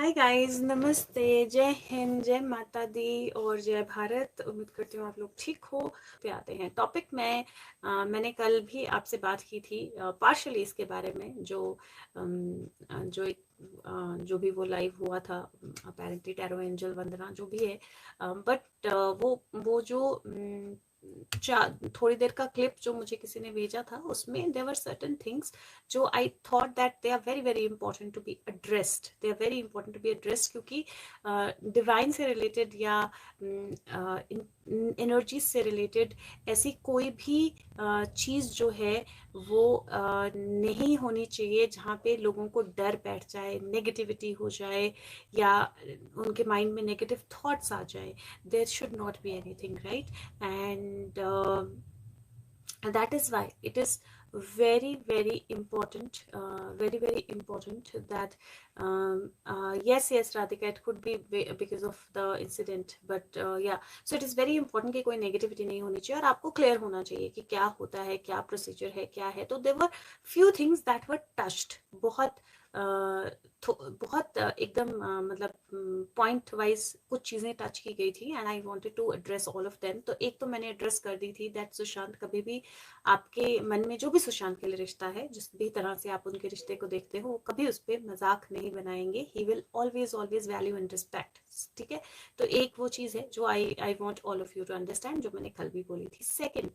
Hi guys, नमस्ते, जय हिंद, जय माता दी और जय भारत। उम्मीद करती हूँ आप लोग ठीक हो। पे आते हैं टॉपिक में। मैंने कल भी आपसे बात की थी पार्शली इसके बारे में, जो भी वो लाइव हुआ था, अपेरेंटली टैरो एंजल वंदना जो भी है। बट वो जो थोड़ी देर का क्लिप जो मुझे किसी ने भेजा था, उसमें देयर वर सर्टेन थिंग्स जो I thought that they are very very important to be addressed. They are very important to be addressed क्योंकि डिवाइन से रिलेटेड या एनर्जी से रिलेटेड ऐसी कोई भी चीज़ जो है वो नहीं होनी चाहिए जहाँ पे लोगों को डर बैठ जाए, नेगेटिविटी हो जाए या उनके माइंड में नेगेटिव थॉट्स आ जाए। There should not be anything, right? And that is why it is very very very important that yes Radhika, it could be because of the incident, but yeah, so it is very important कि कोई negativity नहीं होनी चाहिए और आपको clear होना चाहिए कि क्या होता है, क्या प्रोसीजर है, क्या है। तो there were few things that were touched, बहुत बहुत एकदम मतलब पॉइंट वाइज कुछ चीज़ें टच की गई थी and I wanted to address all of them. तो एक तो मैंने एड्रेस कर दी थी दैट सुशांत, कभी भी आपके मन में जो भी सुशांत के लिए रिश्ता है, जिस भी तरह से आप उनके रिश्ते को देखते हो, कभी उस पर मजाक नहीं बनाएंगे। He will always always value and respect, ठीक है? तो एक वो चीज़ है जो I want all of you to understand, जो मैंने कल भी बोली थी। Second,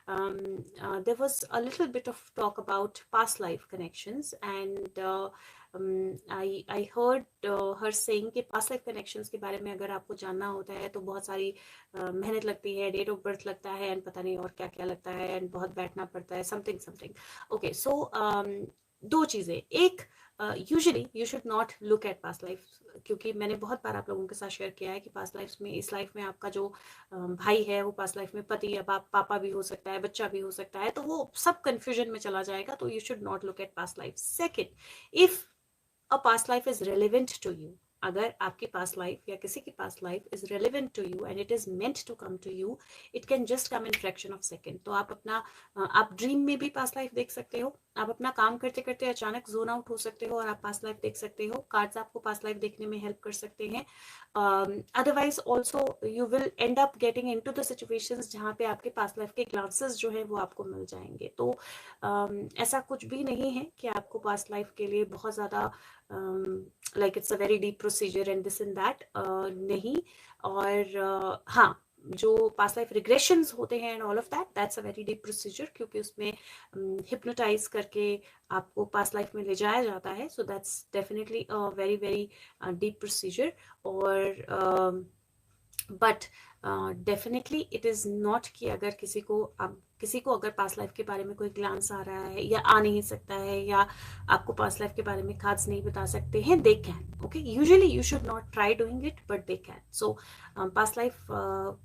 there was a little bit of talk about past life connections and I heard her saying कि पास्ट लाइफ कनेक्शंस के बारे में अगर आपको जानना होता है तो बहुत सारी मेहनत लगती है, डेट ऑफ बर्थ लगता है एंड पता नहीं और क्या क्या लगता है एंड बहुत बैठना पड़ता है, समथिंग समथिंग। ओके, सो दो चीज़ें। एक, usually you should not look at past life, क्योंकि मैंने बहुत बार आप लोगों के साथ शेयर किया है कि पास्ट लाइफ में, इस लाइफ में आपका जो भाई है वो पास्ट लाइफ में पति या पापा भी हो सकता है, बच्चा भी हो सकता है, तो वो सब कंफ्यूजन में चला जाएगा। तो you should not look at past life. Second, if a past life is relevant to you, अगर आपकी पास्ट लाइफ या किसी की past life is relevant to you and it is meant to come to you, it can just come in fraction of second. तो आप अपना आप dream में भी पास्ट लाइफ देख सकते हो, आप अपना काम करते करते अचानक जोन आउट हो सकते हो और आप पास्ट लाइफ देख सकते हो। कार्ड्स आपको पास्ट लाइफ देखने में हेल्प कर सकते हैं। Otherwise also you will end up getting into the situations जहाँ पे आपके पास्ट लाइफ के ग्लांसेस जो है वो आपको मिल जाएंगे। तो ऐसा कुछ भी नहीं है कि आपको पास्ट लाइफ के लिए बहुत ज़्यादा like it's a very deep procedure and this and that, नहीं। और हाँ, जो पास्ट लाइफ रिग्रेशंस होते हैं and all of that, that's a very deep procedure, क्योंकि उसमें हिप्नोटाइज करके आपको पास्ट लाइफ में ले जाया जाता है। So that's definitely a very very deep procedure. और but definitely it is not कि अगर किसी को अगर पास्ट लाइफ के बारे में कोई ग्लांस आ रहा है या आ नहीं सकता है या आपको पास्ट लाइफ के बारे में खास नहीं बता सकते हैं, they can. Okay, usually you should not try doing it, but they can. So past life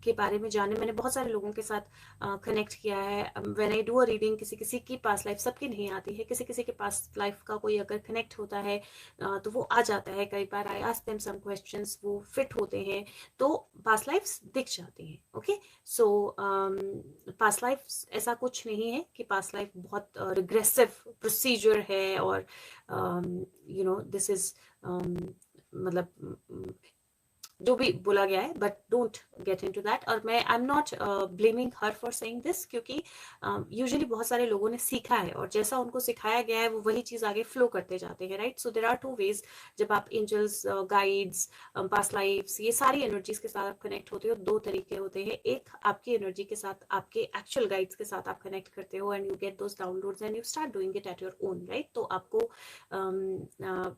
के बारे में जाने, मैंने बहुत सारे लोगों के साथ कनेक्ट किया है। When I do a reading, किसी किसी की पास्ट लाइफ, सबकी नहीं आती है, किसी किसी के पास्ट लाइफ का कोई अगर कनेक्ट होता है तो वो आ जाता है। कई बार I ask them some questions, वो फिट होते हैं तो पास्ट लाइफ्स दिख जाती हैं। ओके, सो पास्ट लाइफ ऐसा कुछ नहीं है कि पास्ट लाइफ बहुत रिग्रेसिव प्रोसीजर है और यू नो दिस इज मतलब जो भी बोला गया है, but don't get into that. और मैं I am not blaming her for saying this, क्योंकि यूजुअली बहुत सारे लोगों ने सीखा है और जैसा उनको सिखाया गया है वो वही चीज़ आगे फ्लो करते जाते हैं, right? So there are two ways. जब आप एंजल्स, गाइड्स, पास्ट लाइफ्स, ये सारी एनर्जीज के साथ आप कनेक्ट होते हो, दो तरीके होते हैं। एक, आपकी एनर्जी के साथ, आपके एक्चुअल गाइड्स के साथ आप कनेक्ट करते हो and you get those downloads and you start doing it at your own, right? तो आपको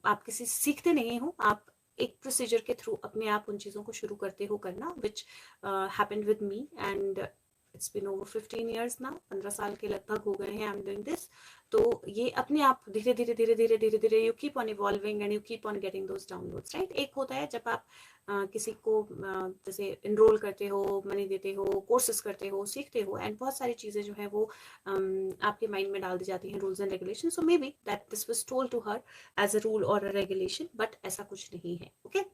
आप किसी से सीखते नहीं हो, आप एक प्रोसीजर के थ्रू अपने आप उन चीज़ों को शुरू करते हो करना, which happened with me and it's been over 15 years ना, 15 साल के लगभग हो गए हैं आई एम डूइंग दिस। तो ये अपने आप धीरे धीरे धीरे धीरे धीरे धीरे you keep on evolving and you keep on getting those downloads, right? एक होता है जब आप किसी को जैसे इनरोल करते हो, मनी देते हो, कोर्सेज करते हो, सीखते हो एंड बहुत सारी चीज़ें जो है वो आपके माइंड में डाल दी जाती हैं, rules and regulation. So may be that this was told to her as a rule और अ रेगुलेशन, बट ऐसा कुछ नहीं है। ओके,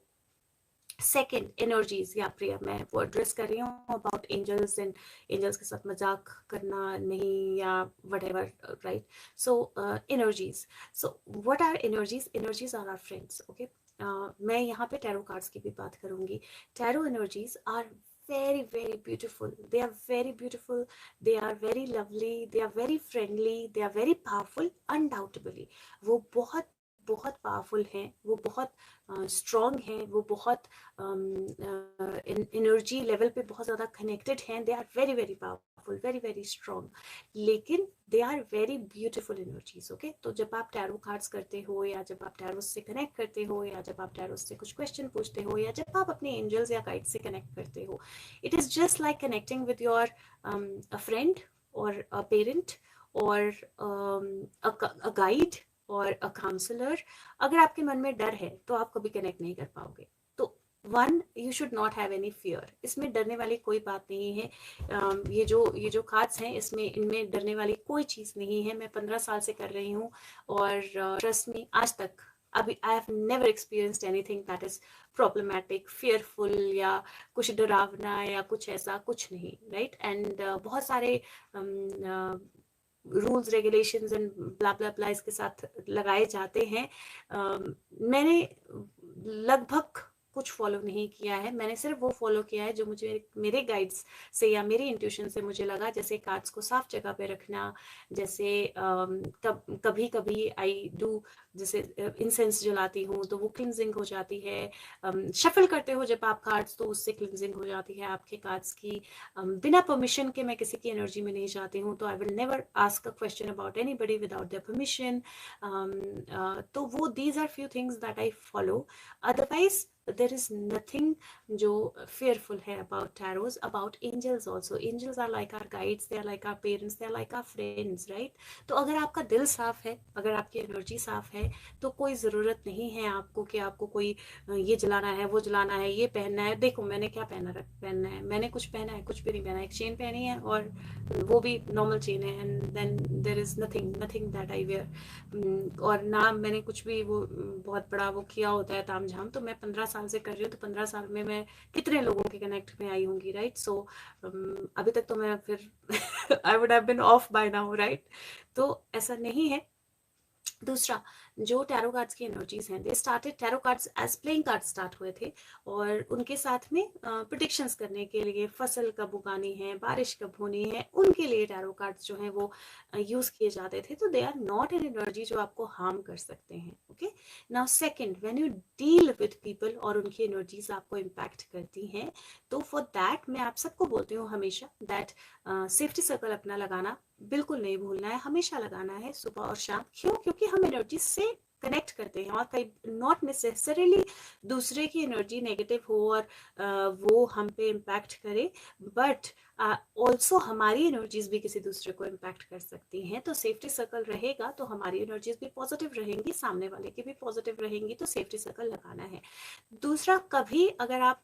सेकेंड, एनर्जीज या प्रिया, मैं वो एड्रेस कर रही हूँ अबाउट एंजल्स एंड एंजल्स के साथ मजाक करना नहीं या whatever, right? So energies, so what are energies? Energies are are friends. Okay, मैं यहाँ पे टैरो कार्ड्स की भी बात करूंगी. Tarot energies are very beautiful. They are very beautiful, they are very lovely, they are very friendly, they are very powerful. Undoubtedly वो बहुत बहुत पावरफुल हैं, वो बहुत स्ट्रॉन्ग हैं, वो बहुत एनर्जी लेवल पे बहुत ज़्यादा कनेक्टेड हैं. They are very powerful, very strong, लेकिन they are very beautiful energies. Okay, तो जब आप टैरो कार्ड्स करते हो, या जब आप टैरो से कनेक्ट करते हो, या जब आप टैरो से कुछ क्वेश्चन पूछते हो, या जब आप अपने एंजल्स या गाइड से कनेक्ट करते हो, it is just like connecting with your a friend और अ पेरेंट और अ गाइड और अ काउंसलर. अगर आपके मन में डर है तो आप कभी कनेक्ट नहीं कर पाओगे. तो one, you should not have any fear. इसमें डरने वाली कोई बात नहीं है. ये जो कार्ड्स हैं, इसमें इनमें डरने वाली कोई चीज़ नहीं है. मैं 15 साल से कर रही हूँ, और ट्रस्ट मी, आज तक अभी I have never experienced anything that is problematic, fearful, या कुछ डरावना, या कुछ ऐसा कुछ नहीं. राइट. एंड बहुत सारे रूल्स रेगुलेशंस एंड ब्ला ब्ला ब्ला इसके साथ लगाए जाते हैं. मैंने लगभग कुछ फॉलो नहीं किया है. मैंने सिर्फ वो फॉलो किया है जो मुझे मेरे गाइड्स से या मेरी इंट्यूशन से मुझे लगा. जैसे कार्ड्स को साफ जगह पे रखना, जैसे कभी कभी आई डू, जैसे इंसेंस जलाती हूँ तो वो क्लिनजिंग हो जाती है. शफल करते हो जब आप कार्ड्स, तो उससे क्लिनजिंग हो जाती है आपके कार्ड्स की. बिना परमिशन के मैं किसी की एनर्जी में नहीं जाती हूँ, तो I will never ask a question about anybody without their permission. तो वो these are few things that I follow. Otherwise there is nothing जो fearful है about tarots, about angels also. Angels are like our guides, they are like our parents, they are like our friends, right? तो अगर आपका दिल साफ है, अगर आपकी एनर्जी साफ है, तो कोई ज़रूरत नहीं है आपको कि आपको कोई ये जलाना है, वो जलाना है, ये पहनना है. देखो मैंने क्या पहनना है, मैंने कुछ पहना है, कुछ भी नहीं पहना. एक चेन पहनी है, और वो भी नॉर्मल चेन है, and then there is nothing that I wear. और ना मैंने कुछ भी वो बहुत बड़ा वो किया होता है ताम झाम. तो मैं 15 साल से कर रही हूँ, तो 15 साल में मैं कितने लोगों के कनेक्ट में आई होंगी. राइट. सो अभी तक तो मैं फिर I would have been off by now. Right. तो ऐसा नहीं है. दूसरा, जो टैरो कार्ड्स की एनर्जीज हैं, they started, tarot cards as playing card start हुए थे, और उनके साथ में प्रिडिक्शंस करने के लिए, फसल कब उगानी है, बारिश कब होनी है, उनके लिए टैरो कार्ड्स जो हैं वो यूज किए जाते थे. तो they are not an energy जो आपको हार्म कर सकते हैं. Okay. Now second, when you deal with people और उनकी एनर्जीज आपको इम्पैक्ट करती हैं, तो फॉर दैट मैं आप सबको बोलती हूँ हमेशा दैट सेफ्टी सर्कल अपना लगाना बिल्कुल नहीं भूलना है. हमेशा लगाना है, सुबह और शाम. क्यों? क्योंकि हम एनर्जी से कनेक्ट करते हैं, और कई नॉट नेसेसरीली दूसरे की एनर्जी नेगेटिव हो और वो हम पे इम्पैक्ट करे, बट ऑल्सो हमारी एनर्जीज भी किसी दूसरे को इम्पैक्ट कर सकती हैं. तो सेफ्टी सर्कल रहेगा तो हमारी एनर्जीज भी पॉजिटिव रहेंगी, सामने वाले की भी पॉजिटिव रहेंगी. तो सेफ्टी सर्कल लगाना है. दूसरा, कभी अगर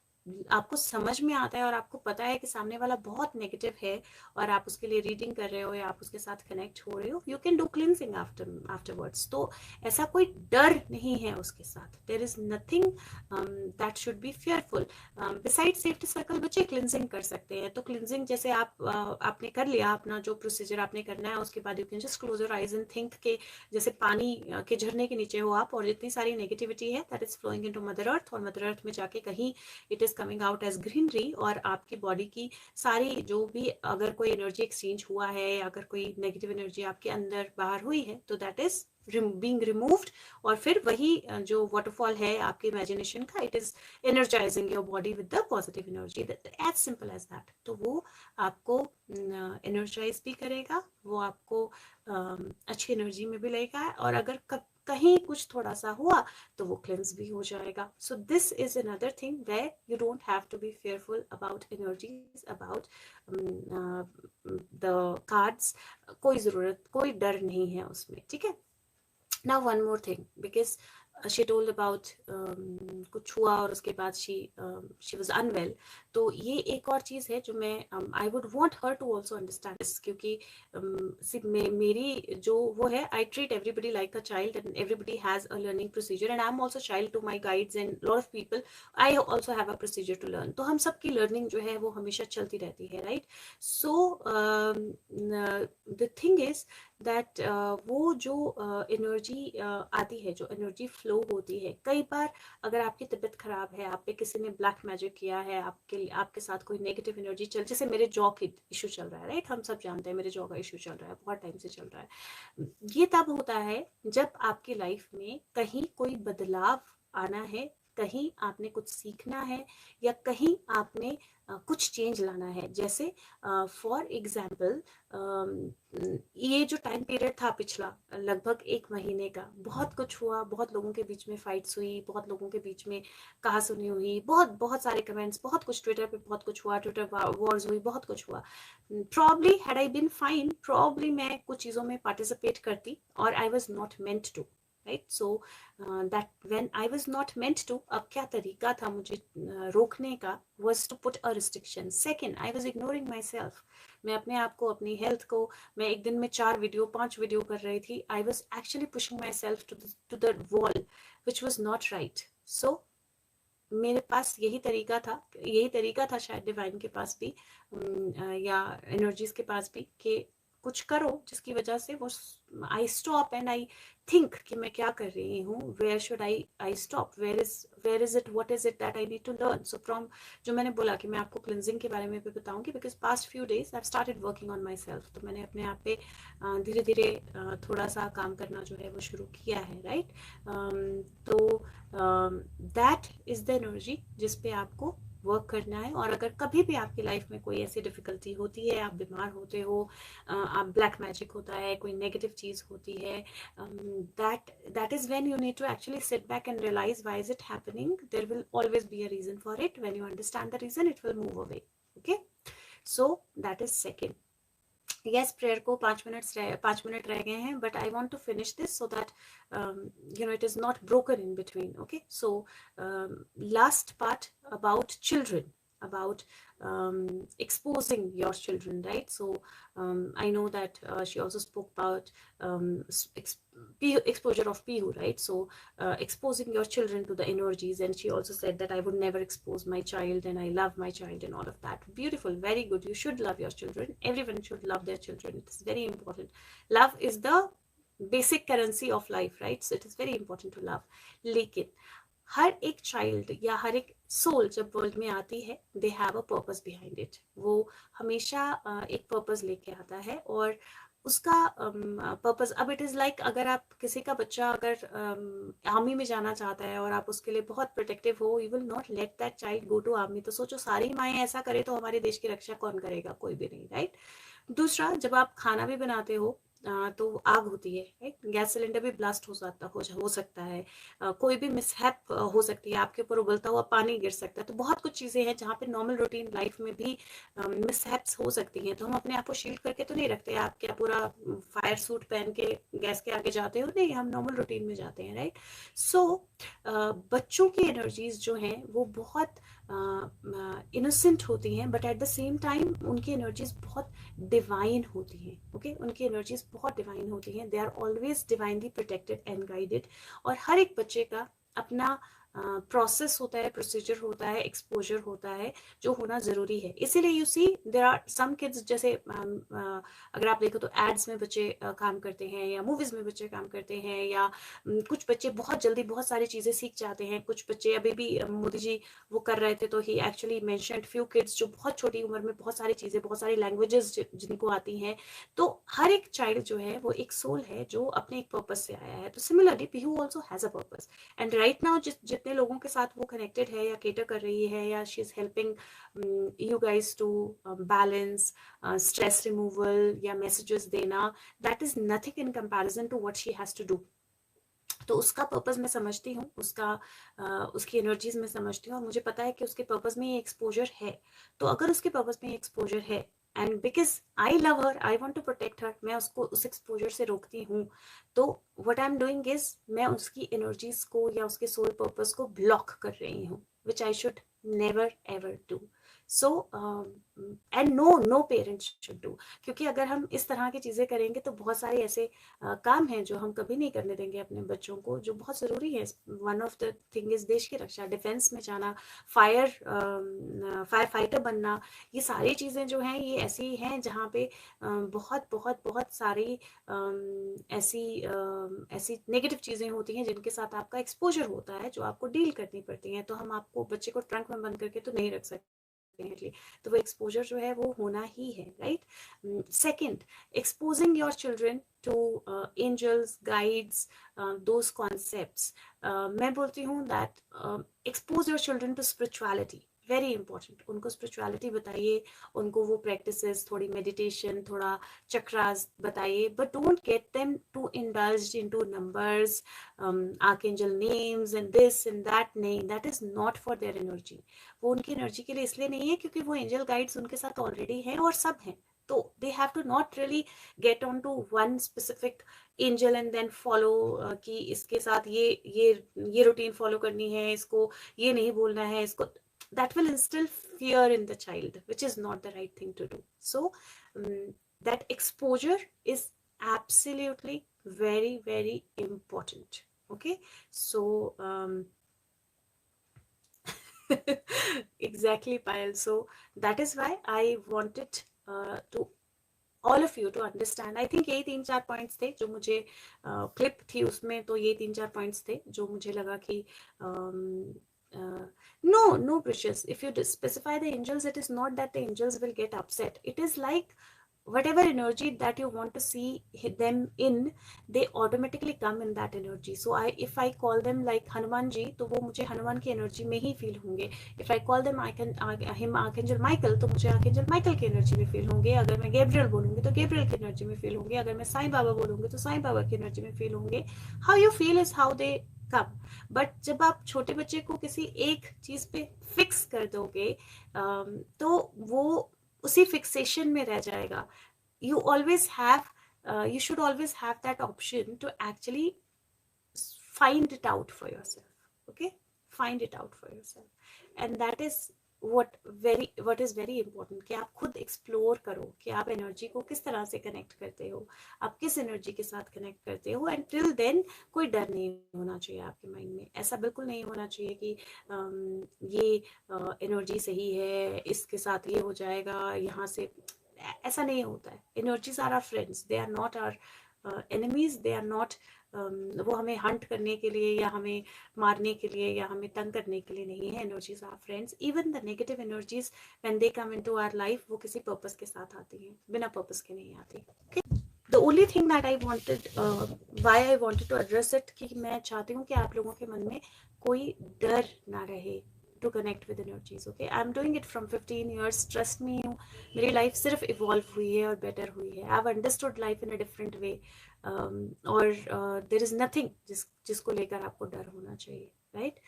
आपको समझ में आता है और आपको पता है कि सामने वाला बहुत नेगेटिव है, और आप उसके लिए रीडिंग कर रहे हो, या आप उसके साथ कनेक्ट हो रहे हो, you can do cleansing afterwards. तो ऐसा कोई डर नहीं है उसके साथ. There is nothing that should be fearful. Beside safety circle बच्चे क्लिनजिंग कर सकते हैं. तो क्लिनजिंग जैसे आपने कर लिया अपना जो प्रोसीजर आपने करना है, उसके बाद you can just close your eyes and think के जैसे पानी के झरने के नीचे हो आप, और जितनी सारी नेगेटिविटी है that is flowing into mother earth, और मदर अर्थ में जाके कहीं it is coming out as greenery, और आपकी बॉडी की सारी जो भी अगर कोई एनर्जी एक्सचेंज हुआ है, या अगर कोई नेगेटिव एनर्जी आपके अंदर बाहर हुई है, तो दैट इज बीइंग रिमूव्ड. और फिर वही जो वाटरफॉल है आपके इमेजिनेशन का, it is energising your body with the positive energy. As simple as that. तो वो आपको एनर्जाइज भी करेगा, वो आपको अच्छी एनर्जी में भी लेगा, और अगर कहीं कुछ थोड़ा सा हुआ तो वो क्लेंस भी हो जाएगा. So this is another thing where you don't have to be fearful about energies, about the cards. कोई ज़रूरत, कोई डर नहीं है उसमें. ठीक है. Now one more thing, because she told about कुछ हुआ और उसके बाद she was unwell. तो ये एक और चीज़ है जो मैं I would want her to also understand this, क्योंकि मेरी जो वो है, I treat everybody like a child, and everybody has a learning procedure, and I'm also child to my guides and lot of people. I also have a procedure to learn. तो हम सबकी learning जो है वो हमेशा चलती रहती है. right? So the thing is that वो जो एनर्जी आती है, जो एनर्जी फ्लो होती है, कई बार अगर आपकी तबीयत खराब है, आप पे किसी ने ब्लैक मैजिक किया है, आपके साथ कोई नेगेटिव एनर्जी जैसे मेरे जॉ की इशू चल रहा है, राइट, हम सब जानते हैं मेरे जॉ का इशू चल रहा है, बहुत टाइम से चल रहा है। ये तब होता है जब आपकी लाइफ में कहीं कोई बदलाव आना है, कहीं आपने कुछ सीखना है, या कहीं आपने कुछ चेंज लाना है। जैसे फॉर एग्जाम्पल ये जो टाइम पीरियड था पिछला लगभग 1 महीने का, बहुत कुछ हुआ, बहुत लोगों के बीच में फाइट्स हुई, बहुत लोगों के बीच में कहा सुनी हुई, बहुत बहुत सारे कमेंट्स, बहुत कुछ ट्विटर पे बहुत कुछ हुआ, ट्विटर वॉर्स हुई, बहुत कुछ हुआ। Probably had I been fine, probably मैं कुछ चीज़ों में पार्टिसिपेट करती, और I was not meant to, right. So that when I was not meant to, अब क्या तरीका था मुझे रोकने का, was to put a restriction. Second, I was ignoring myself. मैं अपने आप को, अपनी हेल्थ को, मैं एक दिन में 4 वीडियो 5 वीडियो कर रही थी। I was actually pushing myself to the wall, which was not right. So मेरे पास यही तरीका था शायद डिवाइन के पास भी, या एनर्जीज के पास भी, कि कुछ करो जिसकी वजह से वो I stop and I think कि मैं क्या कर रही हूँ, where should I stop, where is it, what is it that I need to learn. So from, जो मैंने बोला कि मैं आपको क्लिनजिंग के बारे में भी बताऊंगी, because past few days I started working on my self. तो मैंने अपने आप पे धीरे धीरे थोड़ा सा काम करना जो है वो शुरू किया है, राइट। तो दैट इज द एनर्जी जिस पे आपको वर्क करना है। और अगर कभी भी आपकी लाइफ में कोई ऐसी डिफिकल्टी होती है, आप बीमार होते हो, आप ब्लैक मैजिक होता है, कोई नेगेटिव चीज होती है, that is when you need to actually sit back and realize why is it happening. There will always be a reason for it. When you understand the reason, it will move away. Okay, so that is second. Yes, prayer को 5 minute रह गए हैं, but I want to finish this so that it is not broken in between. Okay, so last part about children, about exposing your children, right? So I know that she also spoke about exposure of Pihu, right? So exposing your children to the energies, and she also said that I would never expose my child, and I love my child, and all of that. Beautiful, very good. You should love your children. Everyone should love their children. It is very important. Love is the basic currency of life, right? So it is very important to love. लेकिन हर एक child या हर एक soul जब world में आती है, they have a purpose behind it. वो हमेशा एक पर्पस लेके आता है, और उसका पर्पस, अब इट इज़ लाइक, अगर आप किसी का बच्चा अगर आर्मी में जाना चाहता है और आप उसके लिए बहुत प्रोटेक्टिव हो, you will not let that child go to army. तो सोचो, सारी माएँ ऐसा करे तो हमारे देश की रक्षा कौन करेगा? कोई भी नहीं, राइट। दूसरा, जब आप खाना भी बनाते हो तो आग होती है, राइट, गैस सिलेंडर भी ब्लास्ट हो सकता है, कोई भी मिसहैप हो सकती है, आपके ऊपर उबलता हुआ पानी गिर सकता है। तो बहुत कुछ चीज़ें हैं जहाँ पे नॉर्मल रूटीन लाइफ में भी मिसहैप्स हो सकती हैं। तो हम अपने आप को शील्ड करके तो नहीं रखते, आप क्या पूरा फायर सूट पहन के गैस के आगे जाते हो? नहीं, हम नॉर्मल रूटीन में जाते हैं, राइट। सो बच्चों की एनर्जीज जो हैं वो बहुत इनोसेंट होती हैं, but at the same time उनकी एनर्जीज बहुत डिवाइन होती हैं। ओके, उनकी एनर्जीज बहुत डिवाइन होती हैं। They are always divinely protected and guided. और हर एक बच्चे का अपना प्रोसेस होता है, प्रोसीजर होता है, एक्सपोजर होता है, जो होना ज़रूरी है। इसीलिए you see there are some kids, जैसे अगर आप देखो तो एड्स में बच्चे काम करते हैं, या मूवीज़ में बच्चे काम करते हैं, या कुछ बच्चे बहुत जल्दी बहुत सारी चीज़ें सीख जाते हैं। कुछ बच्चे, अभी भी मोदी जी वो कर रहे थे, तो ही एक्चुअली मेंशन्ड फ्यू किड्स जो बहुत छोटी उम्र में बहुत सारी चीज़ें, बहुत सारी लैंग्वेजेस जिनको आती हैं। तो हर एक चाइल्ड जो है वो एक सोल है जो अपने एक पर्पस से आया है। तो similarly Pihu also has a purpose, and right now जितने लोगों के साथ वो कनेक्टेड है या केटर कर रही है, या she is helping you guys to balance stress removal या मैसेजेस देना, that is nothing in comparison to what she has to do. तो उसका पर्पस मैं समझती हूँ, उसकी एनर्जीज मैं समझती हूँ, और मुझे पता है कि उसके पर्पस में ये एक्सपोजर है। तो अगर उसके पर्पस में एक्सपोजर है, and because I love her, I want to protect her, मैं उसको उस एक्सपोजर से रोकती हूँ, तो what I am doing is, मैं उसकी एनर्जीज को या उसके सोल पर्पस को ब्लॉक कर रही हूँ, which I should never ever do. So and no parents should do, क्योंकि अगर हम इस तरह की चीज़ें करेंगे तो बहुत सारे ऐसे काम हैं जो हम कभी नहीं करने देंगे अपने बच्चों को, जो बहुत ज़रूरी है। One of the thing is देश की रक्षा, डिफेंस में जाना, फायर फाइटर बनना। ये सारी चीज़ें जो हैं ये ऐसी हैं जहाँ पे बहुत बहुत बहुत सारी ऐसी नेगेटिव चीज़ें होती हैं जिनके साथ आपका एक्सपोजर होता है, जो आपको डील करनी पड़ती हैं। तो हम आपको बच्चे को ट्रंक में बंद करके तो नहीं रख सकते, तो वो एक्सपोजर जो है वो होना ही है, right. Second, exposing your children to angels, guides, those concepts. मैं बोलती हूँ that expose your children to spirituality, very important. उनको स्पिरिचुअलिटी बताइए, उनको वो प्रैक्टिसेस, थोड़ी मेडिटेशन, थोड़ा चक्रास बताइए, but don't get them to indulge into numbers, archangel names and this and that. नहीं, that is not for their energy. वो उनकी एनर्जी के लिए इसलिए नहीं है क्योंकि वो एंजल गाइड्स उनके साथ ऑलरेडी हैं और सब हैं, तो they have to not really get on to one specific angel and then follow कि इसके साथ ये रूटीन फॉलो करनी है, इसको ये नहीं बोलना है, इसको। that will instill fear in the child, which is not the right thing to do. So that exposure is absolutely very very important. Okay, so exactly, Payal. So that is why I wanted to all of you to understand. I think यही 3-4 points थे जो मुझे clip थी उसमें, तो ये 3-4 points थे जो मुझे लगा कि no precious, if you specify the angels, it is not that the angels will get upset. It is like whatever energy that you want to see them in, they automatically come in that energy. So if I call them like Hanuman ji, तो वो मुझे हनुमान की energy में ही feel होंगे. If I call them him Archangel Michael, तो मुझे Archangel Michael की energy में फील होंगे. अगर मैं Gabriel बोलूंगी तो Gabriel की एनर्जी में फील होंगे. अगर मैं साईं बाबा बोलूंगी तो साईं बाबा की एनर्जी में फील होंगे. How you feel is how they come. But जब आप छोटे बच्चे को किसी एक चीज पे फिक्स कर दोगे तो वो उसी फिक्सेशन में रह जाएगा. you always have you should always have that option to actually find it out for yourself. Okay, find it out for yourself, and that is what is very important कि आप खुद एक्सप्लोर करो कि आप energy को किस तरह से कनेक्ट करते हो, आप किस एनर्जी के साथ कनेक्ट करते हो. एंड टिल देन कोई डर नहीं होना चाहिए आपके माइंड में. ऐसा बिल्कुल नहीं होना चाहिए कि ये एनर्जी सही है, इसके साथ ये हो जाएगा, यहाँ से. ऐसा नहीं होता है. Energies are our friends, they are not our enemies, they are not वो हमें हंट करने के लिए या हमें मारने के लिए या हमें तंग करने के लिए नहीं है. Energies are friends. Even the negative energies when they come into our life, वो किसी पर्पस के साथ आती हैं, बिना पर्पस के नहीं आती. The only thing that I wanted, why I wanted to address it, कि मैं चाहती हूँ कि आप लोगों के मन में कोई डर ना रहे to connect with energies. Okay, I'm doing it from 15 years. Trust me, मेरी लाइफ सिर्फ इवॉल्व हुई है और बेटर हुई है. I've understood life in a different way. और there is nothing जिसको लेकर आपको डर होना चाहिए, राइट.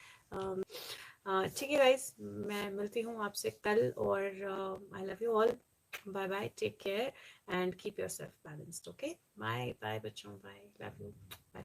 ठीक है गाइस, मैं मिलती हूँ आपसे कल, और I love you all. Bye bye, take care and keep yourself balanced. Okay, bye bye बच्चों, बाय, लव यू, बाय.